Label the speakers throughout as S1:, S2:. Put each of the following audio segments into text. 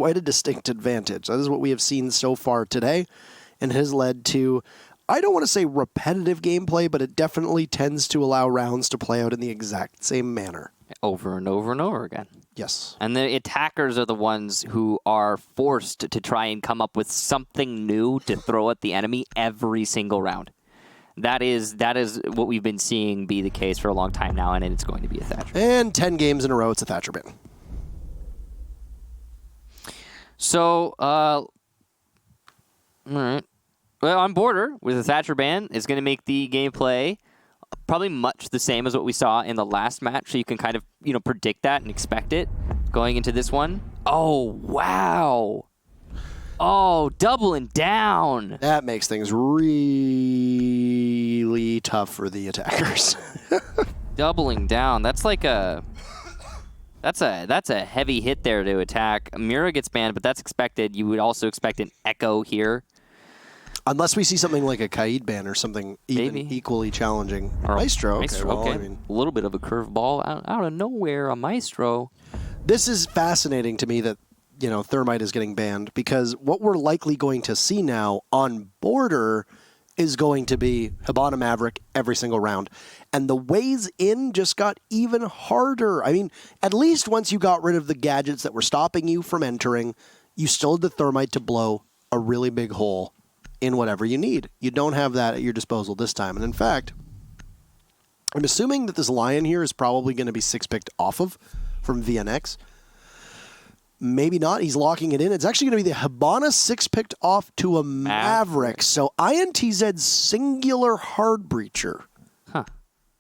S1: quite a distinct advantage. That is what we have seen so far today, and has led to, I don't want to say repetitive gameplay, but it definitely tends to allow rounds to play out in the exact same manner.
S2: Over and over and over again.
S1: Yes.
S2: And the attackers are the ones who are forced to try and come up with something new to throw at the enemy every single round. That is what we've been seeing be the case for a long time now, and it's going to be a Thatcher.
S1: And 10 games in a row, it's a Thatcher ban.
S2: So, all right. Well, on Border, with a Thatcher ban, is going to make the gameplay probably much the same as what we saw in the last match, so you can kind of, predict that and expect it going into this one. Oh, wow. Oh, doubling down.
S1: That makes things really tough for the attackers.
S2: Doubling down. That's like that's a heavy hit there to attack. Mira gets banned, but that's expected. You would also expect an Echo here. Unless
S1: we see something like a Kaid ban or something even equally challenging. Or Maestro.
S2: Okay. I mean, a little bit of a curveball out of nowhere, a Maestro.
S1: This is fascinating to me that, Thermite is getting banned, because what we're likely going to see now on Border is going to be Hibana Maverick every single round. And the ways in just got even harder. I mean, at least once you got rid of the gadgets that were stopping you from entering, you still had the Thermite to blow a really big hole in whatever you need. You don't have that at your disposal this time. And in fact, I'm assuming that this Lion here is probably going to be 6-picked off of from VNX. Maybe not. He's locking it in. It's actually going to be the Hibana 6-picked off to a Maverick. So INTZ's singular hard breacher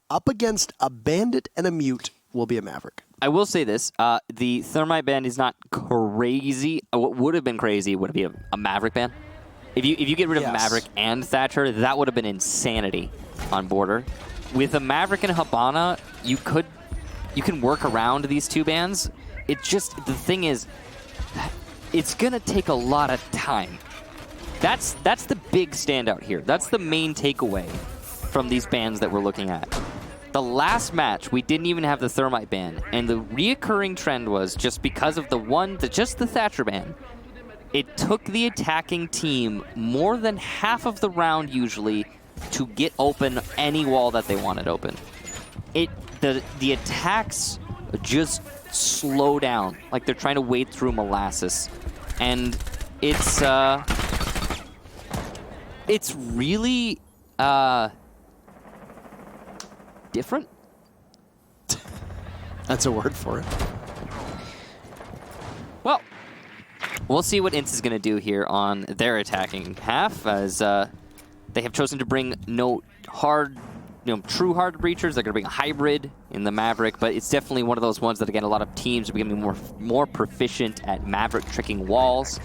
S1: up against a Bandit and a Mute will be a Maverick.
S2: I will say this. The Thermite ban is not crazy. What would have been crazy would be a Maverick ban. If you get rid of Maverick and Thatcher, that would have been insanity on Border. With a Maverick and Hibana, you can work around these two bans. It just, the thing is, it's gonna take a lot of time. That's the big standout here. That's the main takeaway from these bans that we're looking at. The last match, we didn't even have the Thermite ban, and the reoccurring trend was just because of just the Thatcher ban. It took the attacking team more than half of the round usually to get open any wall that they wanted open. The attacks just slow down, like they're trying to wade through molasses, and it's really different.
S1: That's a word for it.
S2: Well, we'll see what INTZ is going to do here on their attacking half, as they have chosen to bring no true hard breachers. They're going to bring a hybrid in the Maverick, but it's definitely one of those ones that, again, a lot of teams are becoming more proficient at Maverick tricking walls,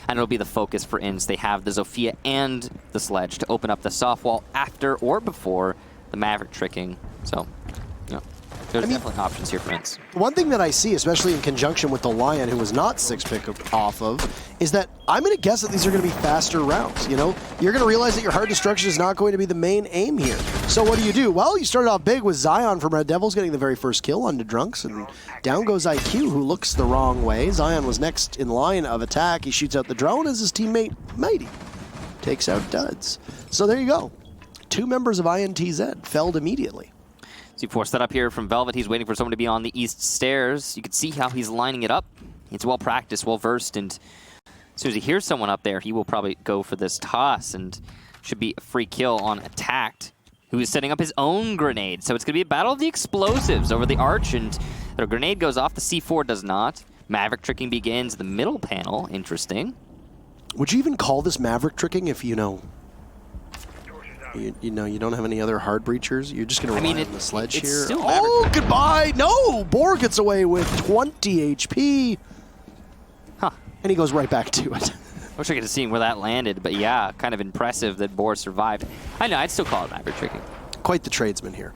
S2: and it'll be the focus for INTZ. They have the Zofia and the Sledge to open up the soft wall after or before the Maverick tricking. So, there's definitely options here for INTZ.
S1: One thing that I see, especially in conjunction with the Lion, who was not 6-pick off of, is that I'm going to guess that these are going to be faster rounds. You're going to realize that your hard destruction is not going to be the main aim here. So what do? Well, you started off big with Zion from RDevilS getting the very first kill onto Drunks, and down goes IQ, who looks the wrong way. Zion was next in line of attack. He shoots out the drone as his teammate Mighty takes out Duds. So there you go. 2 members of INTZ felled immediately.
S2: C4 set up here from Velvet. He's waiting for someone to be on the east stairs. You can see how he's lining it up. He's well practiced, well versed, and as soon as he hears someone up there, he will probably go for this toss and should be a free kill on Attacked, who is setting up his own grenade. So it's going to be a battle of the explosives over the arch, and the grenade goes off. The C4 does not. Maverick tricking begins. The middle panel, interesting.
S1: Would you even call this Maverick tricking if you don't have any other hard breachers? You're just going to rely on the Sledge here. Oh, goodbye! No! Boar gets away with 20 HP.
S2: Huh.
S1: And he goes right back to it.
S2: I wish I could have seen where that landed, but yeah, kind of impressive that Boar survived. I know, I'd still call it Maverick tricking.
S1: Quite the tradesman here.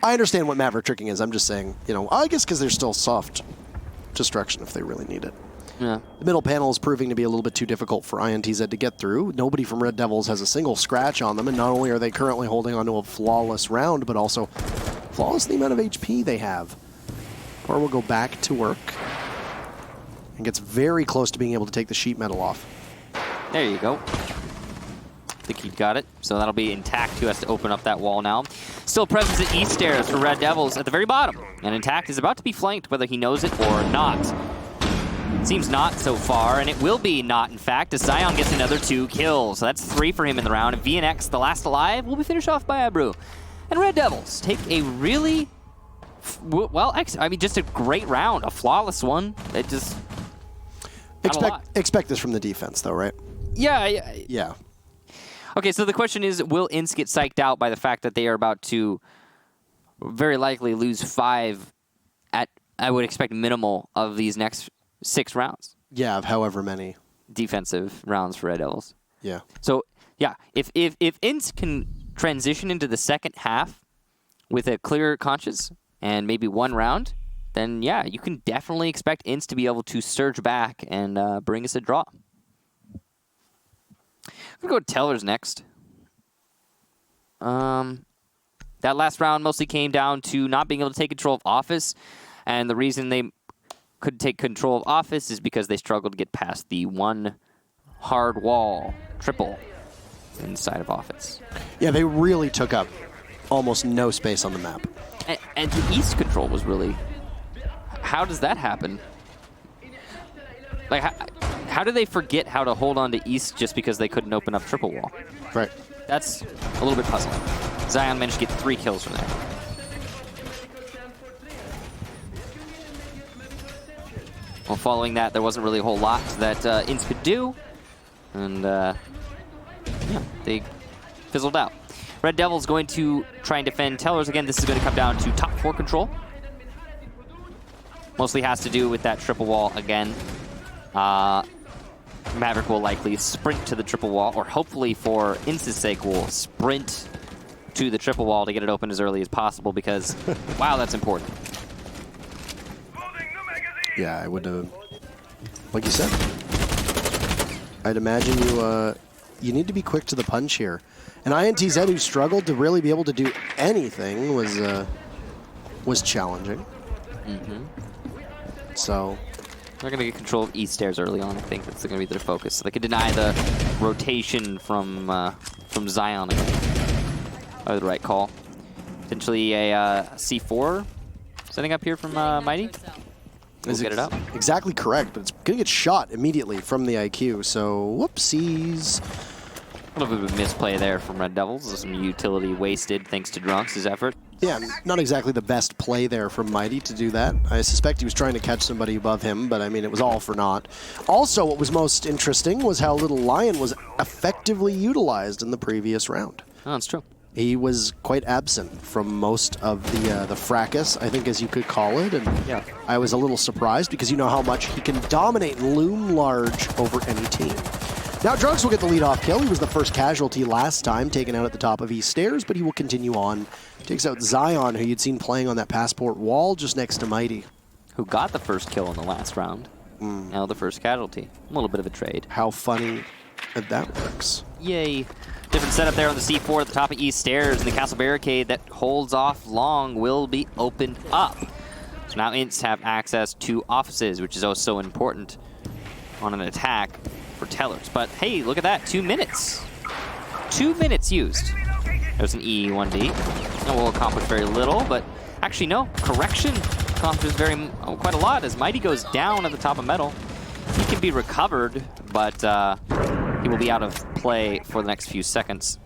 S1: I understand what Maverick tricking is. I'm just saying, I guess because there's still soft destruction if they really need it.
S2: Yeah.
S1: The middle panel is proving to be a little bit too difficult for INTZ to get through. Nobody from RDevilS has a single scratch on them, and not only are they currently holding onto a flawless round, but also flawless the amount of HP they have. Or we'll go back to work. and gets very close to being able to take the sheet metal off.
S2: There you go. I think he got it. So that'll be Intact who has to open up that wall now. Still presence at East Stairs for Red Devils at the very bottom. And Intact is about to be flanked, whether he knows it or not. Seems not so far, and it will be not, in fact, as Zion gets another 2 kills. So that's 3 for him in the round. And VNX, the last alive, will be finished off by Abru. And Red Devils take a really, well, I mean, just a great round, a flawless one. It just
S1: expect this from the defense, though, right?
S2: Yeah. Okay, so the question is, will INTZ get psyched out by the fact that they are about to very likely lose 5 at, I would expect, minimal of these next 6 rounds?
S1: Yeah, of however many
S2: defensive rounds for Red Devils.
S1: Yeah.
S2: So, yeah, if INTZ can transition into the second half with a clear conscience and maybe 1 round, then, yeah, you can definitely expect INTZ to be able to surge back and bring us a draw. I'm going to go Tellers next. That last round mostly came down to not being able to take control of Office, and the reason they couldn't take control of Office is because they struggled to get past the 1 hard wall triple inside of Office.
S1: Yeah, they really took up almost no space on the map.
S2: And the East control was really... How does that happen? Like, how do they forget how to hold on to East just because they couldn't open up triple wall?
S1: Right.
S2: That's a little bit puzzling. Zion managed to get 3 kills from there. Well, following that, there wasn't really a whole lot that INTZ could do. And, yeah, they fizzled out. Red Devil's going to try and defend Tellers. Again, this is going to come down to top 4 control. Mostly has to do with that triple wall again. Maverick will likely sprint to the triple wall, or hopefully for INTZ's sake will sprint to the triple wall to get it open as early as possible because, wow, that's important.
S1: Yeah, I would, like you said, I'd imagine you need to be quick to the punch here. And INTZ, who struggled to really be able to do anything, was challenging.
S2: Mm-hmm.
S1: So
S2: they're going to get control of East Stairs early on. I think that's going to be their focus. So they could deny the rotation from Zion again. Probably the right call. Potentially a C4 setting up here from Mighty. We'll get it up.
S1: Exactly correct, but it's going to get shot immediately from the IQ, so whoopsies.
S2: A little bit of a misplay there from Red Devils. Some utility wasted thanks to Drunks' effort.
S1: Yeah, not exactly the best play there from Mighty to do that. I suspect he was trying to catch somebody above him, but I mean, it was all for naught. Also, what was most interesting was how little Lion was effectively utilized in the previous round.
S2: Oh, that's true.
S1: He was quite absent from most of the fracas, I think, as you could call it. And
S2: yeah,
S1: I was a little surprised because you know how much he can dominate and loom large over any team. Now, Drunks will get the lead-off kill. He was the first casualty last time, taken out at the top of East Stairs, but he will continue on. Takes out Zion, who you'd seen playing on that passport wall just next to Mighty.
S2: Who got the first kill in the last round. Now the first casualty. A little bit of a trade.
S1: How funny that works.
S2: Yay. Different setup there on the C4 at the top of East Stairs, and the castle barricade that holds off long will be opened up. So now INTZ have access to offices, which is also important on an attack for Tellers. But hey, look at that, 2 minutes. 2 minutes used. There's an E1D. That will accomplish very little, but actually no, correction accomplishes quite a lot as Mighty goes down at the top of metal. He can be recovered, but he will be out of play for the next few seconds.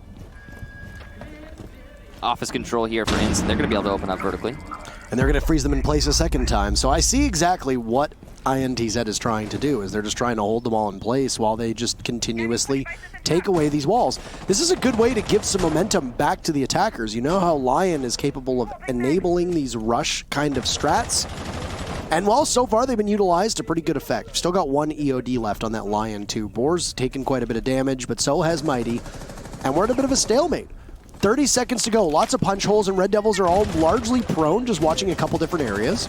S2: Office control here for INTZ. They're going to be able to open up vertically.
S1: And they're going to freeze them in place a second time. So I see exactly what INTZ is trying to do, is they're just trying to hold them all in place while they just continuously take away these walls. This is a good way to give some momentum back to the attackers. You know how Lion is capable of enabling these rush kind of strats? And while so far they've been utilized to pretty good effect. Still got 1 EOD left on that Lion too. Boar's taken quite a bit of damage, but so has Mighty. And we're at a bit of a stalemate. 30 seconds to go. Lots of punch holes, and Red Devils are all largely prone, just watching a couple different areas.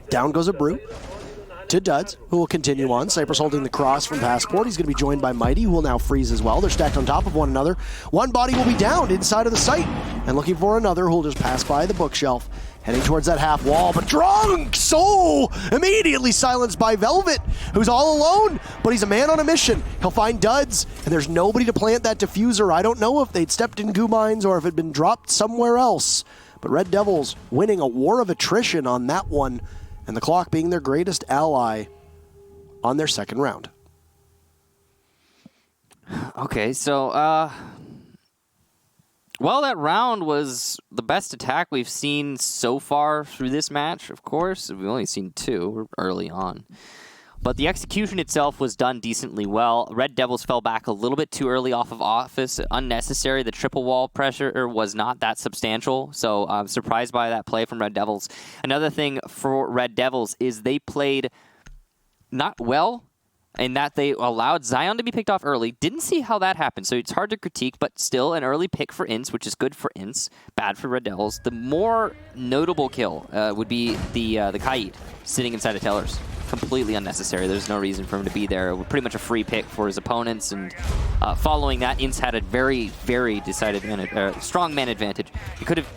S1: Down goes a Brew. to Duds, who will continue on. Cypress holding the cross from Passport. He's going to be joined by Mighty, who will now freeze as well. They're stacked on top of one another. One body will be downed inside of the site, and looking for another who will just pass by the bookshelf, heading towards that half wall. But Drunk Soul immediately silenced by Velvet, who's all alone, but he's a man on a mission. He'll find Duds, and there's nobody to plant that diffuser. I don't know if they'd stepped in goo mines or if it had been dropped somewhere else. But Red Devils winning a war of attrition on that one, and the clock being their greatest ally on their second round.
S2: Okay, so, well, that round was the best attack we've seen so far through this match, of course. We've only seen 2 early on. But the execution itself was done decently well. Red Devils fell back a little bit too early off of Office. Unnecessary. The triple wall pressure was not that substantial. So I'm surprised by that play from Red Devils. Another thing for Red Devils is they played not well in that they allowed Zion to be picked off early. Didn't see how that happened, so it's hard to critique, but still an early pick for INTZ, which is good for INTZ, bad for Red Devils. The more notable kill would be the Kaid sitting inside of Tellers. Completely unnecessary. There's no reason for him to be there. Pretty much a free pick for his opponents, and following that, INTZ had a very, very decided strong man advantage. He could have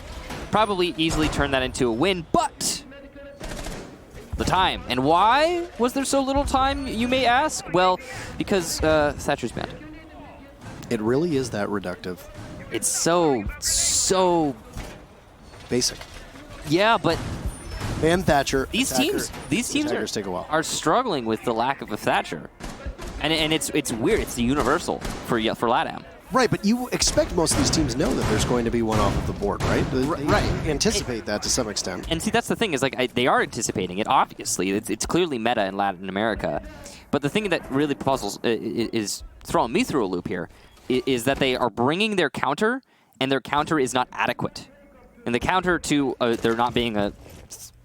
S2: probably easily turned that into a win, but the time. And why was there so little time, you may ask? Well, because Thatcher's banned.
S1: It really is that reductive.
S2: It's so
S1: basic.
S2: Yeah, but
S1: Ban Thatcher.
S2: These teams
S1: take a while.
S2: are struggling with the lack of a Thatcher. And it's weird. It's the universal for LATAM.
S1: Right, but you expect most of these teams know that there's going to be one off of the board, right?
S2: Right.
S1: They anticipate that to some extent.
S2: And see, that's the thing is they are anticipating it. Obviously, it's clearly meta in Latin America. But the thing that really puzzles is throwing me through a loop here is that they are bringing their counter, and their counter is not adequate. And the counter to there not being a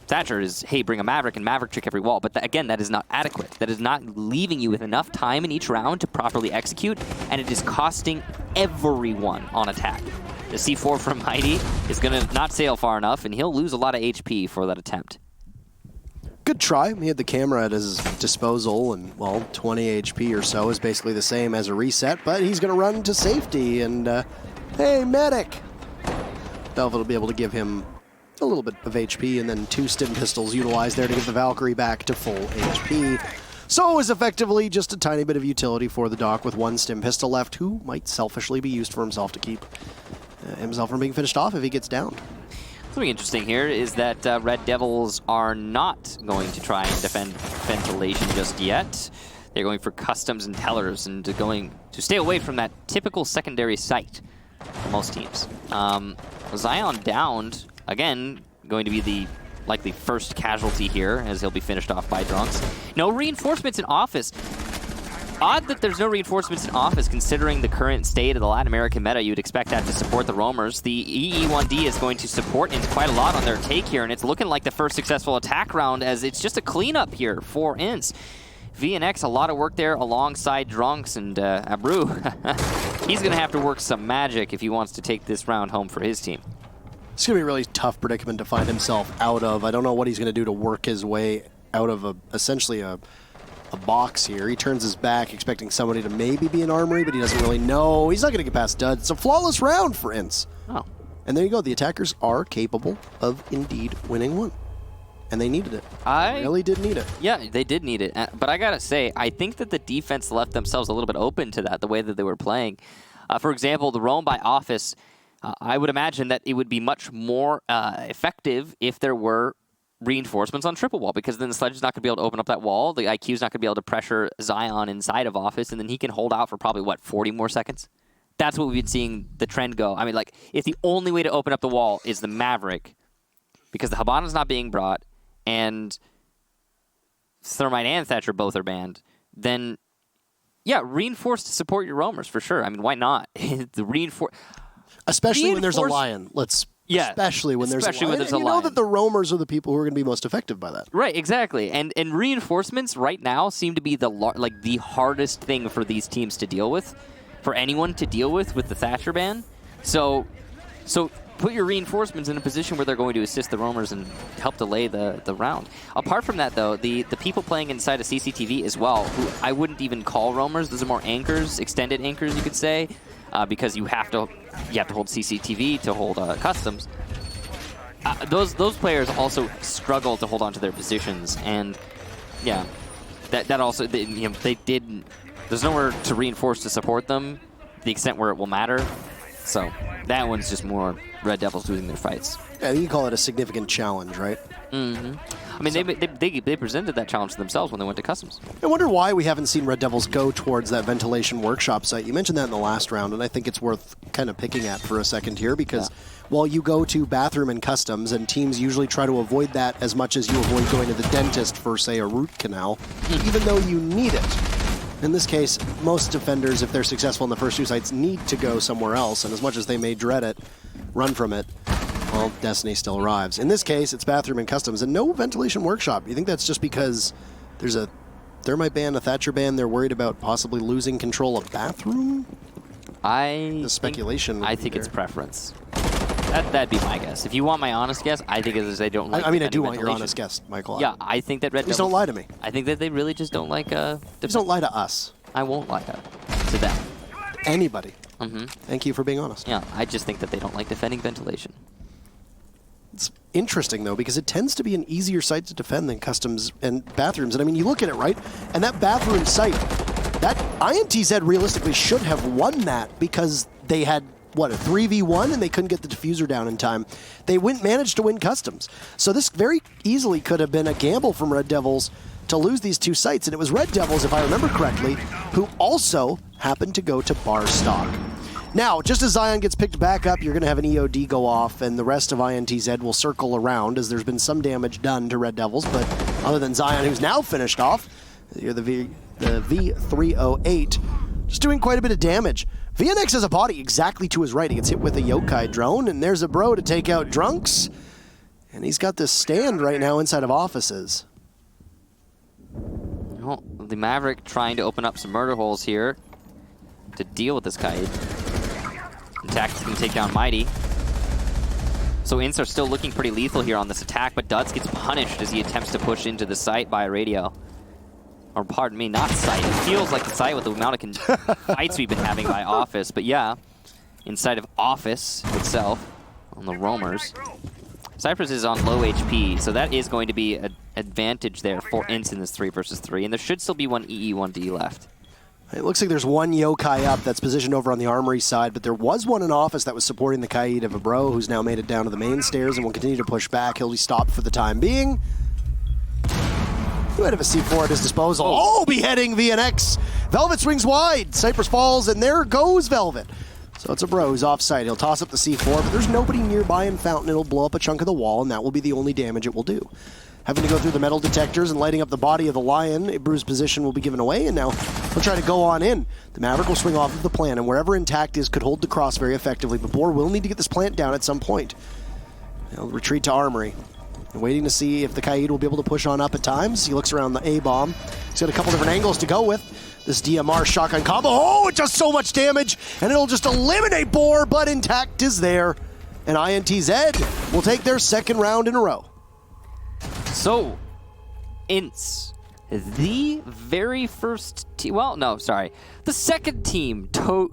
S2: Thatcher is, hey, bring a Maverick and Maverick trick every wall. But again, that is not adequate. That is not leaving you with enough time in each round to properly execute, and it is costing everyone on attack. The C4 from Mighty is going to not sail far enough, and he'll lose a lot of HP for that attempt.
S1: Good try. He had the camera at his disposal, and, well, 20 HP or so is basically the same as a reset, but he's going to run to safety, and, hey, medic! Velvet will be able to give him a little bit of HP, and then 2 stim pistols utilized there to get the Valkyrie back to full HP. So is effectively just a tiny bit of utility for the Doc with 1 stim pistol left, who might selfishly be used for himself to keep himself from being finished off if he gets downed.
S2: Something interesting here is that Red Devils are not going to try and defend ventilation just yet. They're going for customs and tellers and going to stay away from that typical secondary site for most teams. Zion downed. Again, going to be the likely first casualty here, as he'll be finished off by Drunks. No reinforcements in Office. Odd that there's no reinforcements in Office, considering the current state of the Latin American meta. You'd expect that to support the roamers. The EE1D is going to support INTZ quite a lot on their take here, and it's looking like the first successful attack round, as it's just a cleanup here for INTZ. VNX, a lot of work there alongside Drunks, and Abreu, he's going to have to work some magic if he wants to take this round home for his team.
S1: It's going to be a really tough predicament to find himself out of. I don't know what he's going to do to work his way out of essentially a box here. He turns his back, expecting somebody to maybe be an armory, but he doesn't really know. He's not going to get past Dud. It's a flawless round for INTZ.
S2: Oh.
S1: And there you go. The attackers are capable of indeed winning one. And they needed it. They really did need it.
S2: Yeah, they did need it. But I got to say, I think that the defense left themselves a little bit open to that, the way that they were playing. For example, the roam by Office, I would imagine that it would be much more effective if there were reinforcements on triple wall, because then the Sledge is not going to be able to open up that wall, the IQ is not going to be able to pressure Zion inside of Office, and then he can hold out for probably, what, 40 more seconds? That's what we've been seeing the trend go. I mean, like, if the only way to open up the wall is the Maverick, because the Habana's not being brought, and Thermite and Thatcher both are banned, then, yeah, reinforce to support your roamers, for sure. I mean, why not?
S1: Especially when there's a Lion. Especially when there's a Lion. You know that the roamers are the people who are going to be most effective by that.
S2: Right, exactly. And reinforcements right now seem to be the hardest thing for these teams to deal with, for anyone to deal with the Thatcher ban. So put your reinforcements in a position where they're going to assist the roamers and help delay the round. Apart from that, though, the people playing inside of CCTV as well, who I wouldn't even call roamers. Those are more anchors, extended anchors, you could say, because you have to hold CCTV to hold customs. Those players also struggle to hold on to their positions, and yeah, that also they didn't. There's nowhere to reinforce to support them, the extent where it will matter. So that one's just more Red Devils losing their fights.
S1: Yeah, you call it a significant challenge, right?
S2: Mm-hmm. I mean, they presented that challenge to themselves when they went to customs.
S1: I wonder why we haven't seen Red Devils go towards that ventilation workshop site. You mentioned that in the last round, and I think it's worth kind of picking at for a second here, because while you go to bathroom and customs, and teams usually try to avoid that as much as you avoid going to the dentist for, say, a root canal, even though you need it. In this case, most defenders, if they're successful in the first two sites, need to go somewhere else, and as much as they may dread it, run from it, well, Destiny still arrives. In this case, it's bathroom and customs, and no ventilation workshop. You think that's just because there's a Thermite ban, a Thatcher ban, they're worried about possibly losing control of bathroom? The speculation.
S2: I think it's preference. That'd be my guess. If you want my honest guess, I think it is they don't like.
S1: I mean, I do want your honest guess, Michael.
S2: Yeah, I think that Red Devils.
S1: Please don't lie to me.
S2: I think that they really just don't like.
S1: Please don't lie to us.
S2: I won't lie to them.
S1: Anybody.
S2: Mm-hmm.
S1: Thank you for being honest.
S2: Yeah, I just think that they don't like defending ventilation.
S1: It's interesting, though, because it tends to be an easier site to defend than customs and bathrooms. And I mean, you look at it, right? And that bathroom site, that INTZ realistically should have won that because they had, what, a 3v1 and they couldn't get the diffuser down in time. They managed to win customs. So this very easily could have been a gamble from Red Devils to lose these two sites. And it was Red Devils, if I remember correctly, who also happened to go to bar stock. Now, just as Zion gets picked back up, you're going to have an EOD go off, and the rest of INTZ will circle around as there's been some damage done to Red Devils. But other than Zion, who's now finished off, you're the V308, just doing quite a bit of damage. VNX has a body exactly to his right. He gets hit with a yokai drone, and there's a bro to take out Drunks. And he's got this stand right now inside of offices.
S2: Well, the Maverick trying to open up some murder holes here to deal with this Kaid. Tactics can take down Mighty. So INTZ are still looking pretty lethal here on this attack, but Duds gets punished as he attempts to push into the site by radio. Or pardon me, not site. It feels like the site with the amount of fights we've been having by Office. But yeah, inside of Office itself, on the roamers. Cypress is on low HP, so that is going to be an advantage there for INTZ in this 3 versus 3. And there should still be one EE1D left.
S1: It looks like there's one yokai up that's positioned over on the armory side, but there was one in office that was supporting the Kaid of a bro, who's now made it down to the main stairs and will continue to push back. He'll be stopped for the time being. He might have a C4 at his disposal. Oh, beheading VNX. Velvet swings wide. Cypress falls, and there goes Velvet. So it's a bro who's offside. He'll toss up the C4, but there's nobody nearby in Fountain. It'll blow up a chunk of the wall, and that will be the only damage it will do. Having to go through the metal detectors and lighting up the body of the Lion, Ibrew's position will be given away, and now he'll try to go on in. The Maverick will swing off of the plant, and wherever Intact is could hold the cross very effectively, but Boar will need to get this plant down at some point. He'll retreat to Armory. Waiting to see if the Kaid will be able to push on up at times. He looks around the A-bomb. He's got a couple different angles to go with. This DMR shotgun combo. Oh, it does so much damage, and it'll just eliminate Boar, but Intact is there. And INTZ will take their second round in a row.
S2: So, INTZ, the very first team, well, no, sorry, the second team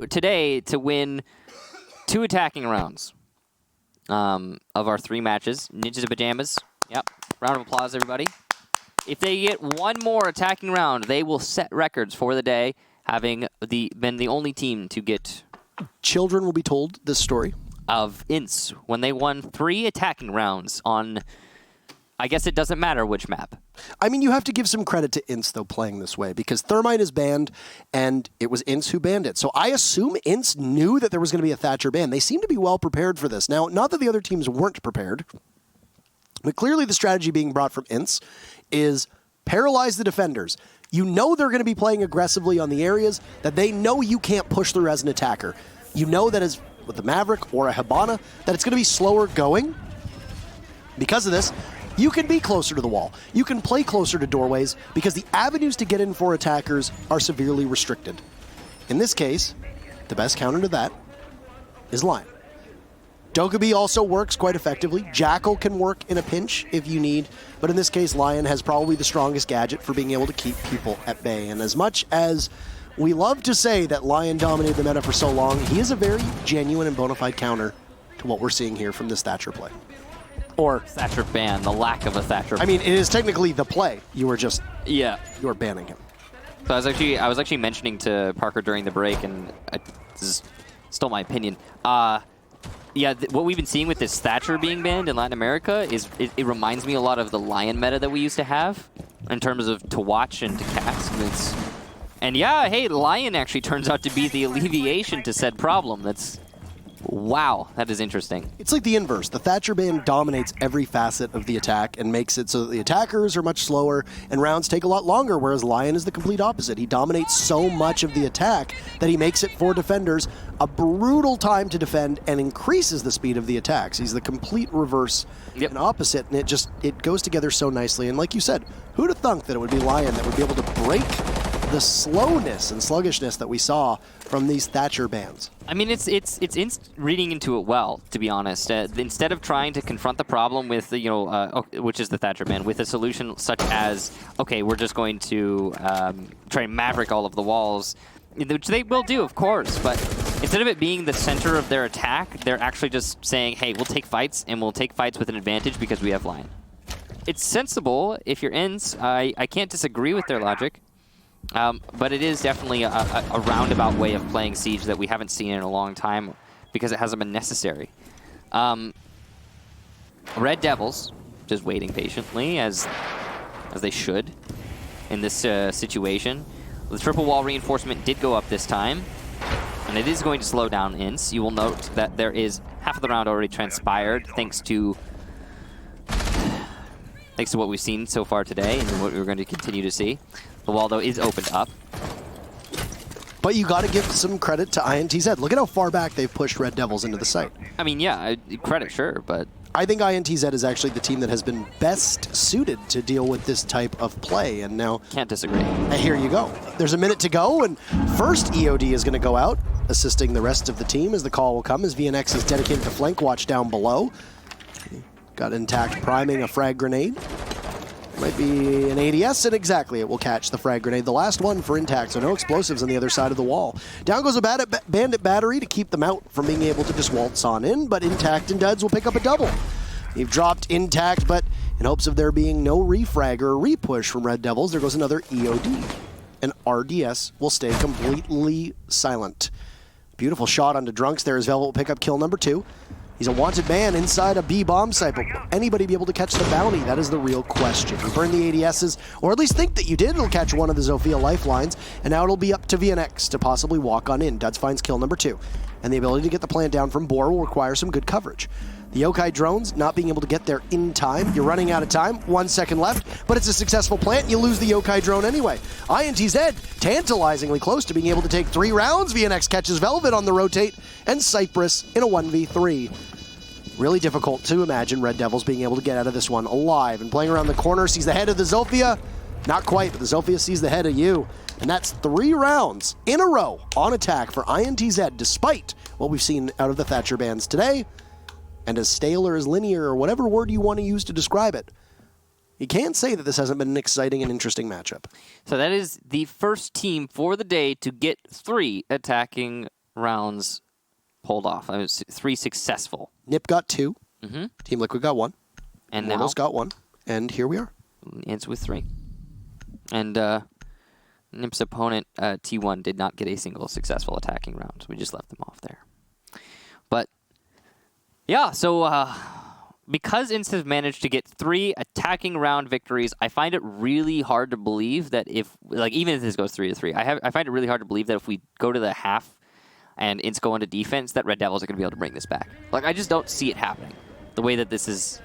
S2: today to win 2 attacking rounds of our 3 matches. Ninjas and Pajamas, yep, round of applause, everybody. If they get one more attacking round, they will set records for the day, having been the only team to get...
S1: Children will be told this story.
S2: Of INTZ, when they won 3 attacking rounds on... I guess it doesn't matter which map.
S1: I mean, you have to give some credit to INTZ, though, playing this way, because Thermite is banned, and it was INTZ who banned it. So I assume INTZ knew that there was going to be a Thatcher ban. They seem to be well prepared for this. Now, not that the other teams weren't prepared, but clearly the strategy being brought from INTZ is paralyze the defenders. You know they're going to be playing aggressively on the areas that they know you can't push through as an attacker. You know that as with the Maverick or a Hibana, that it's going to be slower going. Because of this, you can be closer to the wall. You can play closer to doorways because the avenues to get in for attackers are severely restricted. In this case, the best counter to that is Lion. Dokkaebi also works quite effectively. Jackal can work in a pinch if you need, but in this case, Lion has probably the strongest gadget for being able to keep people at bay. And as much as we love to say that Lion dominated the meta for so long, he is a very genuine and bona fide counter to what we're seeing here from this Thatcher play. Or
S2: Thatcher ban, the lack of a Thatcher.
S1: I mean, it is technically the play. You were just you were banning him.
S2: So I was actually mentioning to Parker during the break, and this is still my opinion. Yeah, what we've been seeing with this Thatcher being banned in Latin America is it reminds me a lot of the Lion meta that we used to have in terms of to watch and to cast. And yeah, hey, Lion actually turns out to be the alleviation to said problem. Wow, that is interesting.
S1: It's like the inverse. The Thatcher ban dominates every facet of the attack and makes it so that the attackers are much slower and rounds take a lot longer, whereas Lion is the complete opposite. He dominates so much of the attack that he makes it for defenders a brutal time to defend and increases the speed of the attacks. He's the complete reverse and opposite, and it goes together so nicely. And like you said, who'd have thunk that it would be Lion that would be able to break the slowness and sluggishness that we saw from these Thatcher bans?
S2: I mean, it's reading into it well, to be honest. Instead of trying to confront the problem with, which is the Thatcher ban, with a solution such as, okay, we're just going to try and maverick all of the walls, which they will do, of course, but instead of it being the center of their attack, they're actually just saying, hey, we'll take fights, and we'll take fights with an advantage because we have Lion. It's sensible if you're INTZ. I can't disagree with their logic. But it is definitely a roundabout way of playing Siege that we haven't seen in a long time because it hasn't been necessary. RDevilS just waiting patiently, as they should in this situation. The triple wall reinforcement did go up this time, and it is going to slow down INTZ. You will note that there is half of the round already transpired thanks to what we've seen so far today and what we're going to continue to see. The wall, though, is opened up.
S1: But you got to give some credit to INTZ. Look at how far back they've pushed RDevilS into the site.
S2: I mean, yeah, credit, sure, but
S1: I think INTZ is actually the team that has been best suited to deal with this type of play, and now
S2: can't disagree.
S1: Here you go. There's a minute to go, and first EOD is going to go out, assisting the rest of the team as the call will come, as VNX is dedicated to flank watch down below. Got intact priming a frag grenade. Might be an ADS, and exactly, it will catch the frag grenade. The last one for intact, so no explosives on the other side of the wall. Down goes a bandit battery to keep them out from being able to just waltz on in, but intact and duds will pick up a double. You've dropped intact, but in hopes of there being no refrag or repush from RDevilS, there goes another EOD. And RDS will stay completely silent. Beautiful shot onto Drunks there as Velvet will pick up kill number 2. He's a wanted man inside a B bomb site, but will anybody be able to catch the bounty? That is the real question. You burn the ADSs, or at least think that you did. It'll catch one of the Zofia lifelines, and now it'll be up to VNX to possibly walk on in. Duds finds kill number 2, and the ability to get the plant down from Boar will require some good coverage. The Yokai drones not being able to get there in time. You're running out of time, 1 second left, but it's a successful plant. You lose the Yokai drone anyway. INTZ, tantalizingly close to being able to take 3 rounds. VNX catches Velvet on the rotate, and Cypress in a 1v3. Really difficult to imagine RDevilS being able to get out of this one alive. And playing around the corner, sees the head of the Zofia. Not quite, but the Zofia sees the head of you. And that's 3 rounds in a row on attack for INTZ, despite what we've seen out of the Thatcher bans today. And as stale or as linear, or whatever word you want to use to describe it, you can't say that this hasn't been an exciting and interesting matchup.
S2: So that is the first team for the day to get 3 attacking rounds pulled off. It was 3 successful.
S1: Nip got 2. Team Liquid got 1.
S2: And
S1: Mortals got 1. And here we are.
S2: It's with 3. And Nip's opponent, T1, did not get a single successful attacking round. We just left them off there. But yeah, so because INTZ have managed to get 3 attacking round victories, I find it really hard to believe that even if this goes 3-3, I find it really hard to believe that if we go to the half and INTZ go into defense, that RDevilS are going to be able to bring this back. I just don't see it happening. The way that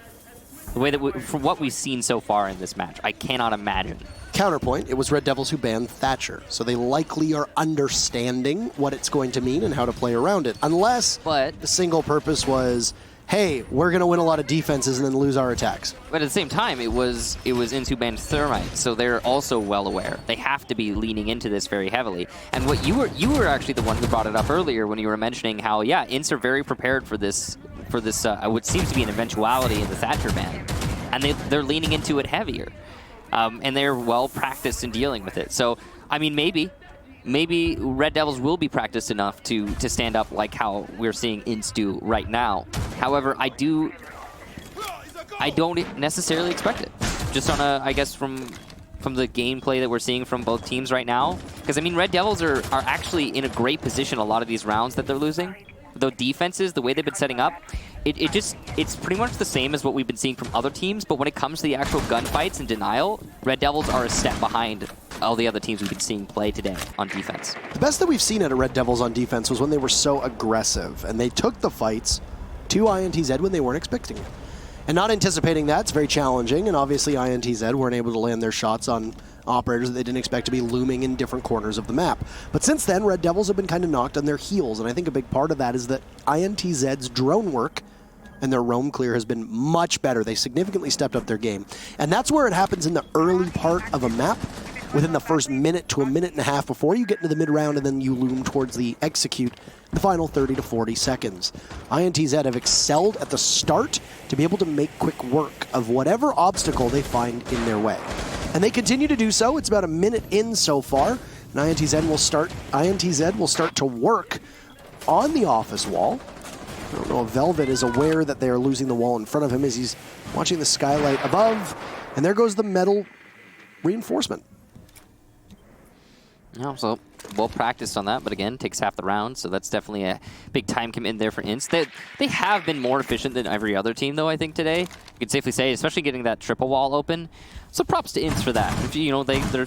S2: from what we've seen so far in this match, I cannot imagine.
S1: Counterpoint, it was RDevilS who banned Thatcher, so they likely are understanding what it's going to mean and how to play around it, unless the single purpose was, hey, we're going to win a lot of defenses and then lose our attacks.
S2: But at the same time, it was INTZ who banned Thermite, so they're also well aware. They have to be leaning into this very heavily. And what you were actually the one who brought it up earlier when you were mentioning how, yeah, INTZ are very prepared for this for this, what seems to be an eventuality in the Thatcher ban. And they're leaning into it heavier. And they're well practiced in dealing with it. So, I mean, maybe Red Devils will be practiced enough to stand up like how we're seeing INTZ do right now. However, I don't necessarily expect it. Just on I guess from the gameplay that we're seeing from both teams right now. Because, I mean, Red Devils are actually in a great position a lot of these rounds that they're losing. The defenses, the way they've been setting up, it's pretty much the same as what we've been seeing from other teams, but when it comes to the actual gunfights and denial, Red Devils are a step behind all the other teams we've been seeing play today on defense.
S1: The best that we've seen out of Red Devils on defense was when they were so aggressive, and they took the fights to INTZ when they weren't expecting it. And not anticipating that, it's very challenging, and obviously INTZ weren't able to land their shots on operators that they didn't expect to be looming in different corners of the map. But since then, Red Devils have been kind of knocked on their heels, and I think a big part of that is that INTZ's drone work and their roam clear has been much better. They significantly stepped up their game. And that's where it happens in the early part of a map, within the first minute to a minute and a half before you get into the mid-round, and then you loom towards the execute the final 30 to 40 seconds. INTZ have excelled at the start to be able to make quick work of whatever obstacle they find in their way. And they continue to do so. It's about a minute in so far, and INTZ will start to work on the office wall. I don't know if Velvet is aware that they are losing the wall in front of him as he's watching the skylight above, and there goes the metal reinforcement.
S2: Yeah, so well practiced on that, but again, takes half the round, so that's definitely a big time commitment there for INTZ. They have been more efficient than every other team, though, I think, today. You could safely say, especially getting that triple wall open. So props to INTZ for that. If, you know, they're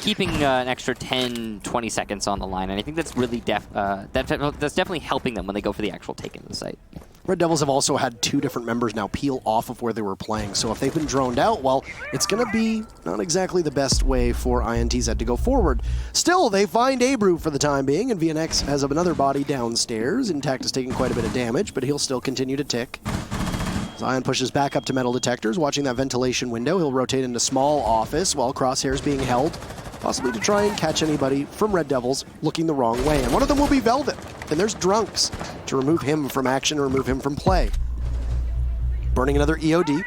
S2: keeping an extra 10, 20 seconds on the line, and I think that's really that's definitely helping them when they go for the actual take into the site.
S1: Red Devils have also had two different members now peel off of where they were playing, so if they've been droned out, well, it's going to be not exactly the best way for INTZ to go forward. Still, they find Abru for the time being, and VNX has another body downstairs. Intact is taking quite a bit of damage, but he'll still continue to tick. Zion pushes back up to metal detectors, watching that ventilation window. He'll rotate into small office while Crosshair's being held, possibly to try and catch anybody from Red Devils looking the wrong way. And one of them will be Velvet. And there's Drunks to remove him from action, or remove him from play. Burning another EOD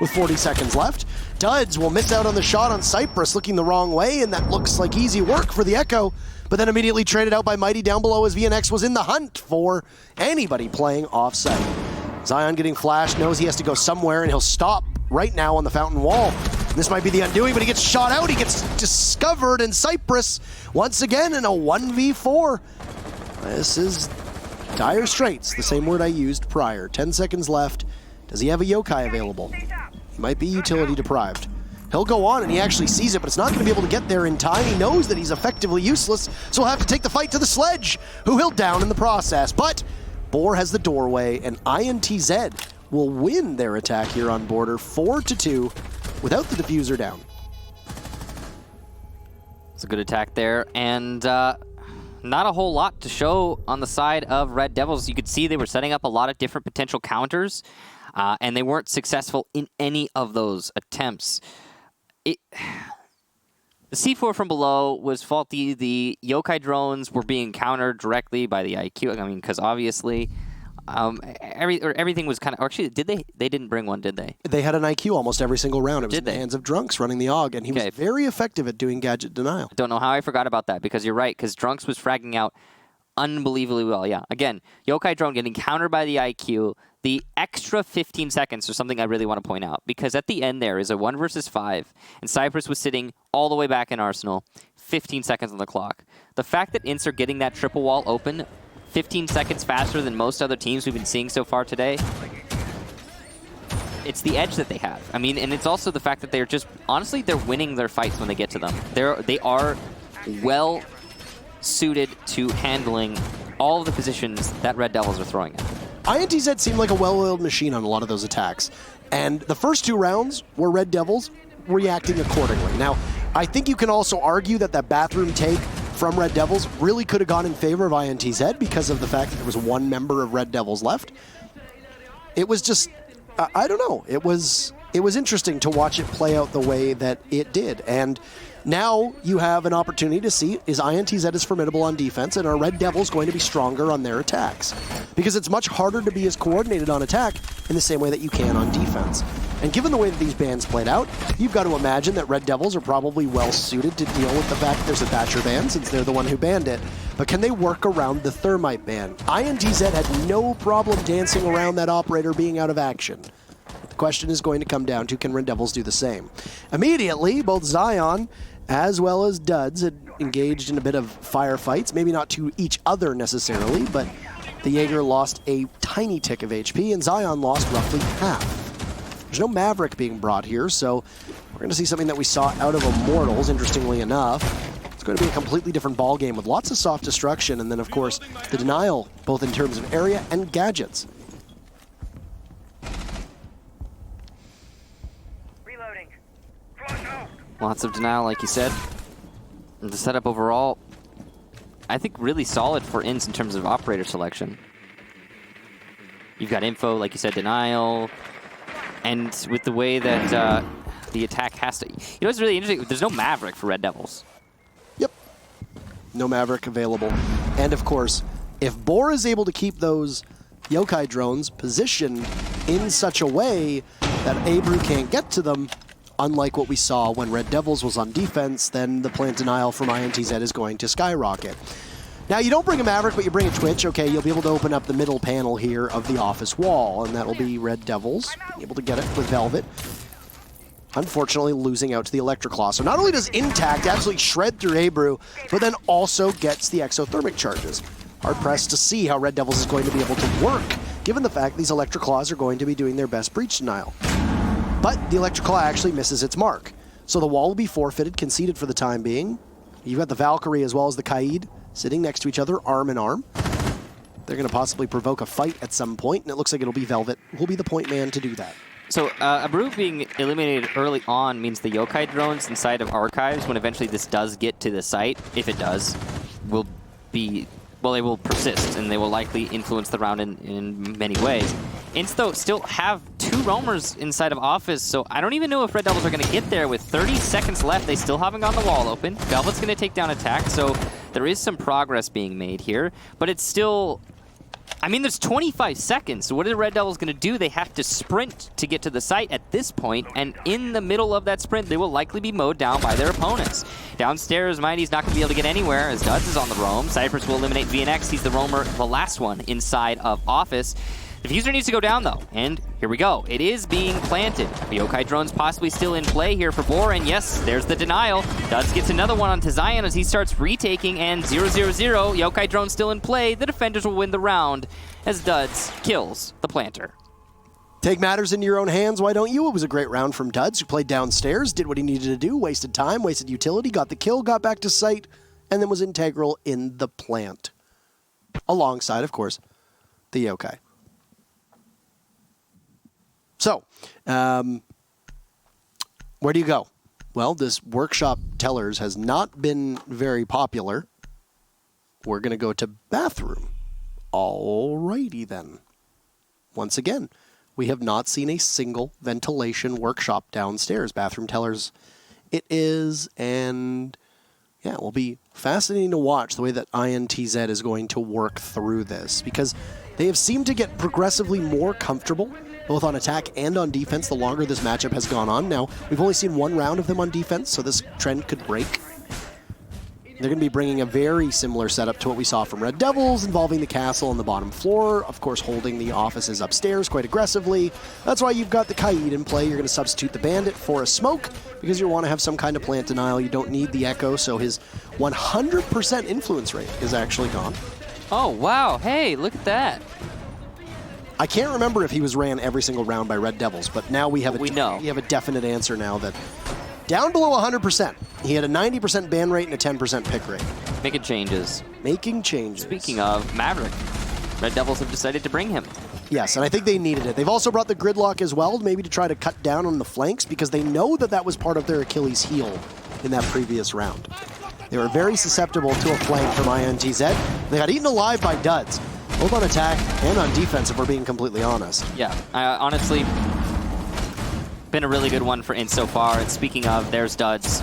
S1: with 40 seconds left. Duds will miss out on the shot on Cypress, looking the wrong way, and that looks like easy work for the Echo, but then immediately traded out by Mighty down below as VNX was in the hunt for anybody playing off-site. Zion getting flashed, knows he has to go somewhere, and he'll stop right now on the fountain wall. This might be the undoing, but he gets shot out, he gets discovered, and Cypress, once again in a 1v4. This is dire straits, the same word I used prior. 10 seconds left. Does he have a yokai available? He might be utility deprived. He'll go on, and he actually sees it, but it's not going to be able to get there in time. He knows that he's effectively useless, so he'll have to take the fight to the Sledge, who he'll down in the process. But Boar has the doorway, and INTZ will win their attack here on Border 4-2 without the diffuser down.
S2: It's a good attack there, and not a whole lot to show on the side of Red Devils. You could see they were setting up a lot of different potential counters, and they weren't successful in any of those attempts. The C4 from below was faulty. The yokai drones were being countered directly by the IQ. I mean, because obviously everything was kind of... Actually, did they? They didn't bring one, did they? They
S1: had an IQ almost every single round. It was in the hands of Drunks running the AUG, and he was very effective at doing gadget denial.
S2: I don't know how I forgot about that, because you're right, because Drunks was fragging out unbelievably well. Yeah, again, yokai drone getting countered by the IQ. The extra 15 seconds is something I really want to point out, because at the end there is a 1 versus 5, and Cypress was sitting all the way back in Arsenal, 15 seconds on the clock. The fact that INTZ are getting that triple wall open 15 seconds faster than most other teams we've been seeing so far today, it's the edge that they have. I mean, and it's also the fact that they're just, honestly, they're winning their fights when they get to them. They are well suited to handling all of the positions that Red Devils are throwing at.
S1: INTZ seemed like a well-oiled machine on a lot of those attacks. And the first two rounds were Red Devils reacting accordingly. Now, I think you can also argue that that bathroom take from Red Devils really could have gone in favor of INTZ because of the fact that there was one member of Red Devils left. It was just, I don't know. It was interesting to watch it play out the way that it did. And Now you have an opportunity to see, is INTZ as formidable on defense, and are Red Devils going to be stronger on their attacks? Because it's much harder to be as coordinated on attack in the same way that you can on defense. And given the way that these bans played out, you've got to imagine that Red Devils are probably well-suited to deal with the fact that there's a Thatcher ban, since they're the one who banned it. But can they work around the Thermite ban? INTZ had no problem dancing around that operator being out of action. The question is going to come down to, can Red Devils do the same? Immediately, both Zion as well as Duds had engaged in a bit of firefights, maybe not to each other necessarily, but the Jaeger lost a tiny tick of HP, and Zion lost roughly half. There's no Maverick being brought here, so we're going to see something that we saw out of Immortals, interestingly enough. It's going to be a completely different ball game with lots of soft destruction, and then, of course, the denial, both in terms of area and gadgets.
S2: Lots of denial, like you said. And the setup overall, I think really solid for INTZ in terms of operator selection. You've got info, like you said, denial. And with the way that the attack has to... You know what's really interesting? There's no Maverick for Red Devils.
S1: Yep. No Maverick available. And of course, if Boar is able to keep those Yokai drones positioned in such a way that Abru can't get to them, unlike what we saw when Red Devils was on defense, then the plant denial from INTZ is going to skyrocket. Now, you don't bring a Maverick, but you bring a Twitch. Okay, you'll be able to open up the middle panel here of the office wall, and that'll be Red Devils able to get it with Velvet. Unfortunately, losing out to the Electroclaw. So not only does Intact absolutely shred through Abru, but then also gets the exothermic charges. Hard-pressed to see how Red Devils is going to be able to work, given the fact these Electroclaws are going to be doing their best breach denial. But the Electroclaw actually misses its mark. So the wall will be forfeited, conceded for the time being. You've got the Valkyrie as well as the Kaid sitting next to each other, arm in arm. They're going to possibly provoke a fight at some point, and it looks like it'll be Velvet who will be the point man to do that.
S2: So Abru being eliminated early on means the Yokai drones inside of Archives, when eventually this does get to the site, if it does, will be... Well, they will persist, and they will likely influence the round in many ways. INTZ, though, still have 2 roamers inside of Office, so I don't even know if Red Devils are going to get there. With 30 seconds left, they still haven't gotten the wall open. Velvet's going to take down attack, so there is some progress being made here, but it's still... I mean, there's 25 seconds, so what are the Red Devils going to do? They have to sprint to get to the site at this point, and in the middle of that sprint, they will likely be mowed down by their opponents. Downstairs, Mighty's not going to be able to get anywhere, as Duds is on the roam. Cypress will eliminate VNX. He's the roamer, the last one inside of Office. The Diffuser needs to go down, though, and here we go. It is being planted. The Yokai drone's possibly still in play here for Boar, and yes, there's the denial. Duds gets another one onto Zion as he starts retaking, and 0-0-0. Yokai drone still in play. The defenders will win the round as Duds kills the planter.
S1: Take matters into your own hands, why don't you? It was a great round from Duds, who played downstairs, did what he needed to do, wasted time, wasted utility, got the kill, got back to site, and then was integral in the plant. Alongside, of course, the Yokai. So, where do you go? Well, this workshop tellers has not been very popular. We're going to go to bathroom. Alrighty then. Once again, we have not seen a single ventilation workshop downstairs. Bathroom tellers it is, and yeah, it will be fascinating to watch the way that INTZ is going to work through this, because they have seemed to get progressively more comfortable both on attack and on defense the longer this matchup has gone on. Now, we've only seen 1 round of them on defense, so this trend could break. They're going to be bringing a very similar setup to what we saw from Red Devils, involving the castle on the bottom floor, of course holding the offices upstairs quite aggressively. That's why you've got the Kaid in play. You're going to substitute the Bandit for a Smoke, because you want to have some kind of plant denial. You don't need the Echo, so his 100% influence rate is actually gone.
S2: Oh, wow. Hey, look at that.
S1: I can't remember if he was ran every single round by Red Devils, but now we have a definite answer now that down below 100%. He had a 90% ban rate and a 10% pick rate.
S2: Making changes.
S1: Making changes.
S2: Speaking of Maverick, Red Devils have decided to bring him.
S1: Yes, and I think they needed it. They've also brought the Gridlock as well, maybe to try to cut down on the flanks, because they know that that was part of their Achilles heel in that previous round. They were very susceptible to a flank from INTZ. They got eaten alive by Duds, both on attack and on defense, if we're being completely honest.
S2: Yeah, honestly, been a really good one for INTZ so far. And speaking of, there's Duds.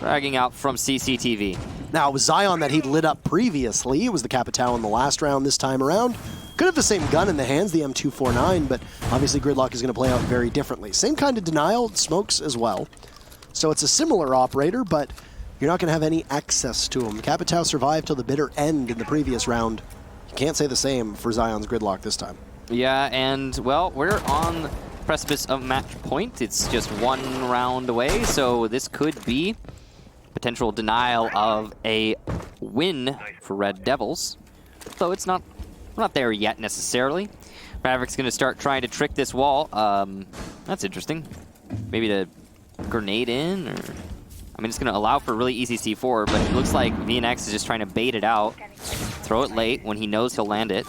S2: Dragging out from CCTV.
S1: Now, it was Zion that he'd lit up previously. It was the Capitao in the last round this time around. Could have the same gun in the hands, the M249, but obviously Gridlock is going to play out very differently. Same kind of denial, smokes as well. So it's a similar operator, but you're not going to have any access to him. Capitao survived till the bitter end in the previous round. You can't say the same for Zion's Gridlock this time.
S2: Yeah, and, well, we're on the precipice of match point. It's just one round away, so this could be potential denial of a win for Red Devils. Though it's not, we're not there yet necessarily. Maverick's going to start trying to trick this wall. That's interesting. Maybe to grenade in, or I mean, it's going to allow for a really easy C4, but it looks like VNX is just trying to bait it out, throw it late when he knows he'll land it.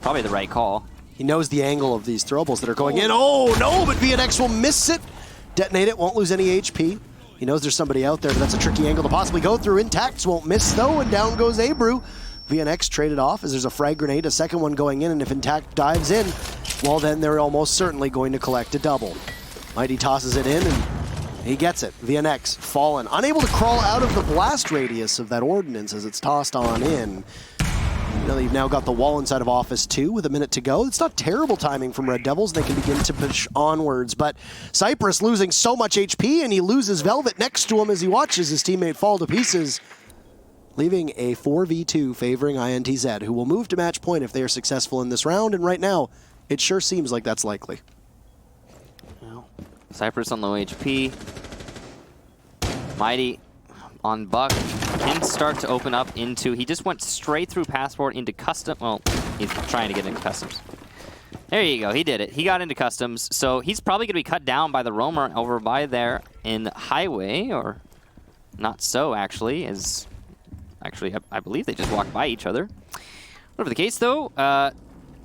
S2: Probably the right call.
S1: He knows the angle of these throwables that are going in. Oh, no, but VNX will miss it. Detonate it, won't lose any HP. He knows there's somebody out there, but that's a tricky angle to possibly go through. Intacts won't miss, though, and down goes Abrew. VNX traded off as there's a frag grenade, a second one going in, and if Intact dives in, well, then they're almost certainly going to collect a double. Mighty tosses it in, and he gets it. VNX fallen, unable to crawl out of the blast radius of that ordnance as it's tossed on in. You know, you've now got the wall inside of Office 2 with a minute to go. It's not terrible timing from Red Devils. They can begin to push onwards, but Cypress losing so much HP, and he loses Velvet next to him as he watches his teammate fall to pieces, leaving a 4v2 favoring INTZ, who will move to match point if they are successful in this round, and right now, it sure seems like that's likely.
S2: Well, Cypress on low HP. Mighty on Buck. Can start to open up into, he just went straight through Passport into custom, well, he's trying to get into customs. There you go, he did it. He got into customs, so he's probably going to be cut down by the roamer over by there in Highway, or not so, actually, as, actually, I believe they just walked by each other. Whatever the case, though,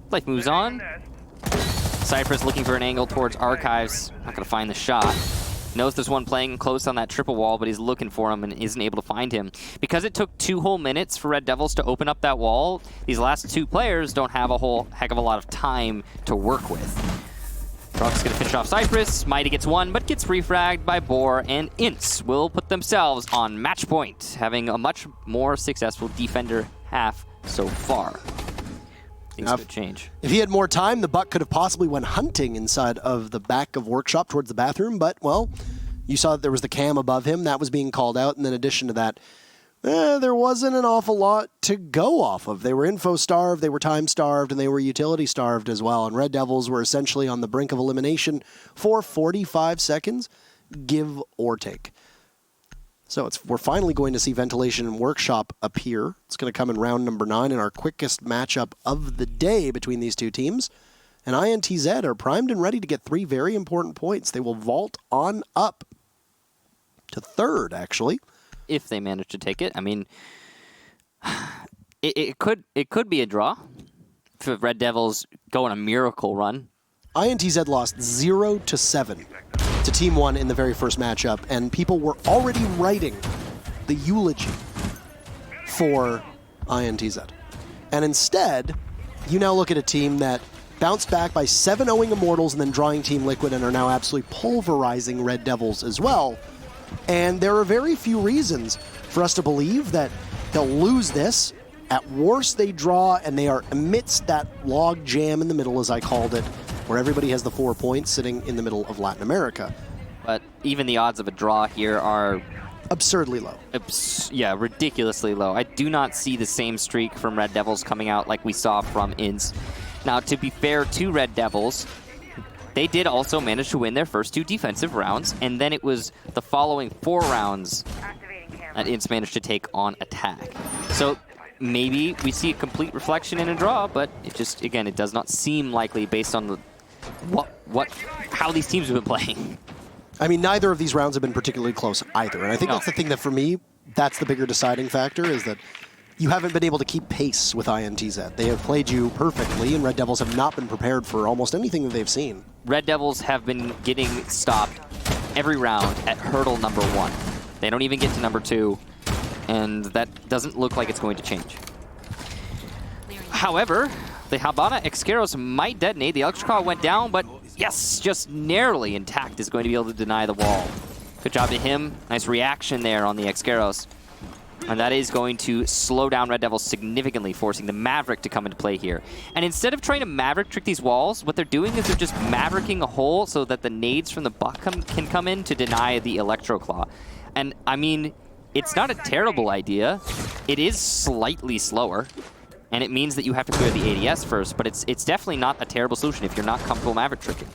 S2: life moves on. Cypress looking for an angle towards Archives, not going to find the shot. Knows there's one playing close on that triple wall, but he's looking for him and isn't able to find him. Because it took 2 whole minutes for Red Devils to open up that wall, these last 2 players don't have a whole heck of a lot of time to work with. Truck's gonna finish off Cypress. Mighty gets one, but gets refragged by Boar, and INTZ will put themselves on match point, having a much more successful defender half so far. Things could change.
S1: If he had more time, the Buck could have possibly went hunting inside of the back of Workshop towards the bathroom, but, well, you saw that there was the cam above him. That was being called out, and then in addition to that, there wasn't an awful lot to go off of. They were info-starved, they were time-starved, and they were utility-starved as well, and Red Devils were essentially on the brink of elimination for 45 seconds, give or take. So we're finally going to see Ventilation and Workshop appear. It's going to come in round number 9 in our quickest matchup of the day between these two teams. And INTZ are primed and ready to get 3 very important points. They will vault on up to 3rd, actually.
S2: If they manage to take it. I mean, it could be a draw if Red Devils go on a miracle run.
S1: INTZ lost 0-7 to Team 1 in the very first matchup, and people were already writing the eulogy for INTZ. And instead, you now look at a team that bounced back by 7-0ing Immortals and then drawing Team Liquid and are now absolutely pulverizing Red Devils as well. And there are very few reasons for us to believe that they'll lose this. At worst, they draw, and they are amidst that log jam in the middle, as I called it, where everybody has the 4 points sitting in the middle of Latin America.
S2: But even the odds of a draw here are
S1: absurdly low.
S2: Yeah, ridiculously low. I do not see the same streak from Red Devils coming out like we saw from INTZ. Now, to be fair to Red Devils, they did also manage to win their first 2 defensive rounds, and then it was the following 4 rounds that INTZ managed to take on attack. So maybe we see a complete reflection in a draw, but it just, again, it does not seem likely based on the how these teams have been playing.
S1: I mean, neither of these rounds have been particularly close either, and I think that's the thing that, for me, that's the bigger deciding factor, is that you haven't been able to keep pace with INTZ. They have played you perfectly, and Red Devils have not been prepared for almost anything that they've seen.
S2: Red Devils have been getting stopped every round at hurdle number 1. They don't even get to number 2, and that doesn't look like it's going to change. However, the Habana Excaros might detonate. The Electrical went down, but yes, just narrowly intact is going to be able to deny the wall. Good job to him. Nice reaction there on the Excaros. And that is going to slow down Red Devils significantly, forcing the Maverick to come into play here. And instead of trying to Maverick trick these walls, what they're doing is they're just Mavericking a hole so that the nades from the Buck can come in to deny the Electro Claw. And, I mean, it's not a terrible idea. It is slightly slower, and it means that you have to clear the ADS first, but it's definitely not a terrible solution if you're not comfortable Maverick tricking.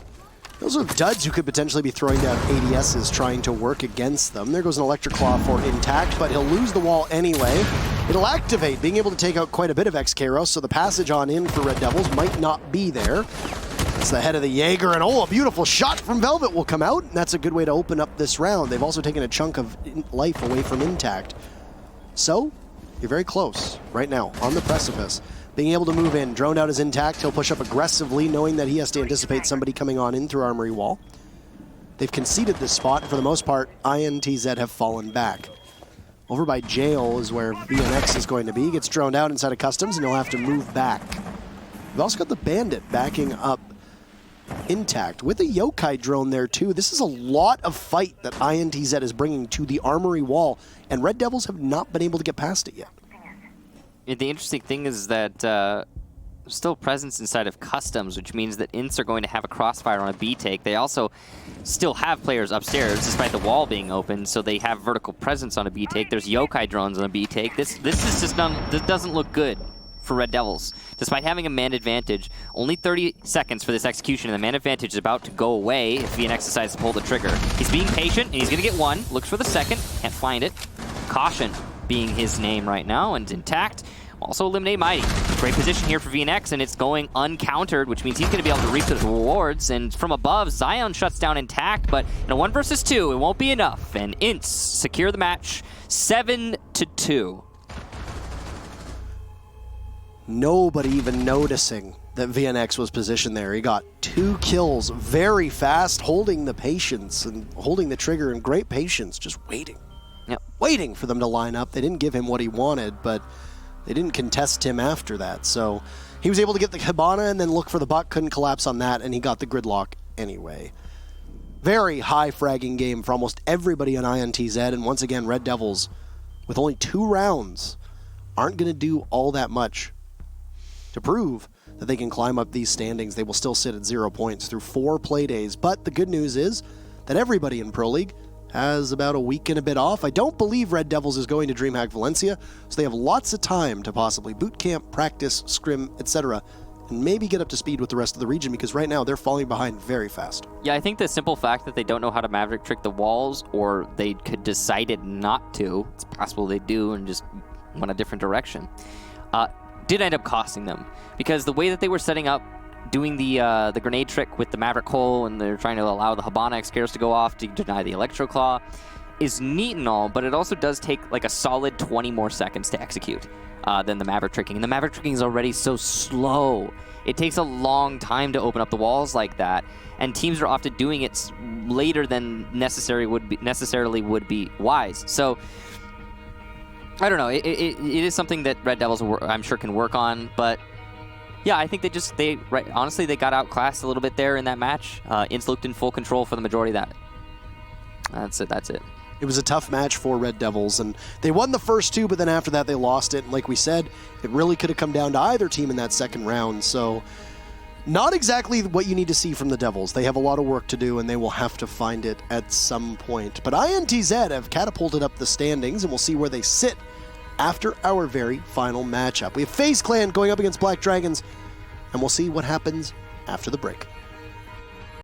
S1: Those are duds who could potentially be throwing down ADSs trying to work against them. There goes an Electric Claw for Intact, but he'll lose the wall anyway. It'll activate, being able to take out quite a bit of Excaros, so the passage on in for Red Devils might not be there. It's the head of the Jaeger, and oh, a beautiful shot from Velvet will come out, and that's a good way to open up this round. They've also taken a chunk of life away from Intact. So, you're very close right now, on the precipice. Being able to move in, droned out is Intact. He'll push up aggressively, knowing that he has to anticipate somebody coming on in through Armory Wall. They've conceded this spot. For the most part, INTZ have fallen back. Over by Jail is where VNX is going to be. He gets droned out inside of Customs, and he'll have to move back. We've also got the Bandit backing up Intact with a Yokai drone there too. This is a lot of fight that INTZ is bringing to the Armory Wall, and Red Devils have not been able to get past it yet.
S2: The interesting thing is that there's still presence inside of Customs, which means that Ints are going to have a crossfire on a B take. They also still have players upstairs, despite the wall being open, so they have vertical presence on a B take. There's Yokai drones on a B take. This is just this doesn't look good for Red Devils. Despite having a man advantage, only 30 seconds for this execution, and the man advantage is about to go away if VNX decides to pull the trigger. He's being patient, and he's going to get one. Looks for the second. Can't find it. Caution being his name right now, and Intact. Also eliminate Mighty. Great position here for VNX, and it's going uncountered, which means he's going to be able to reap the rewards. And from above, Zion shuts down Intact, but in a 1 versus 2, it won't be enough. And Ints secure the match 7-2.
S1: Nobody even noticing that VNX was positioned there. He got 2 kills very fast, holding the patience and holding the trigger in great patience, just waiting.
S2: Yep.
S1: Waiting for them to line up. They didn't give him what he wanted, but they didn't contest him after that. So he was able to get the Hibana and then look for the Buck, couldn't collapse on that, and he got the Gridlock anyway. Very high fragging game for almost everybody on INTZ, and once again, Red Devils, with only 2 rounds, aren't going to do all that much to prove that they can climb up these standings. They will still sit at 0 points through 4 play days, but the good news is that everybody in Pro League has about a week and a bit off. I don't believe Red Devils is going to DreamHack Valencia, so they have lots of time to possibly boot camp, practice, scrim, etc., and maybe get up to speed with the rest of the region, because right now they're falling behind very fast.
S2: Yeah, I think the simple fact that they don't know how to Maverick trick the walls, or they could decided not to, it's possible they do and just went a different direction, did end up costing them. Because the way that they were setting up, doing the grenade trick with the Maverick hole, and they're trying to allow the Hibana Excaros to go off to deny the Electro Claw, is neat and all, but it also does take like a solid 20 more seconds to execute than the Maverick tricking. And the Maverick tricking is already so slow. It takes a long time to open up the walls like that, and teams are often doing it later than necessarily would be wise. So I don't know. It is something that Red Devils, I'm sure, can work on, but yeah, I think honestly, they got outclassed a little bit there in that match. Ints looked in full control for the majority of that. That's it.
S1: It was a tough match for Red Devils, and they won the first 2, but then after that they lost it. And like we said, it really could have come down to either team in that second round. So not exactly what you need to see from the Devils. They have a lot of work to do, and they will have to find it at some point. But INTZ have catapulted up the standings, and we'll see where they sit after our very final matchup. We have FaZe Clan going up against Black Dragons, and we'll see what happens after the break.